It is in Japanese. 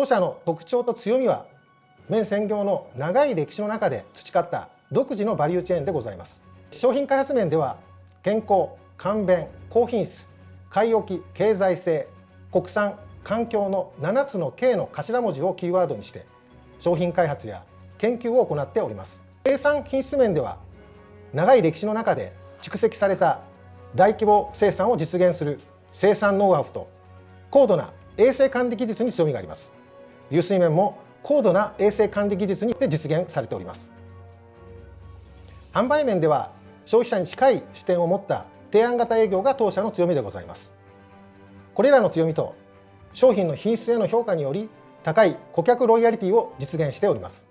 当社の特徴と強みは、麺専業の長い歴史の中で培った独自のバリューチェーンでございます。商品開発面では、健康、簡便、高品質、買い置き、経済性、国産、環境の7つの K の頭文字をキーワードにして商品開発や研究を行っております。生産品質面では、長い歴史の中で蓄積された大規模生産を実現する生産ノウハウと高度な衛生管理技術に強みがあります。流水麺も高度な衛生管理技術によって実現されております。販売面では、消費者に近い視点を持った提案型営業が当社の強みでございます。これらの強みと商品の品質への評価により、高い顧客ロイヤリティを実現しております。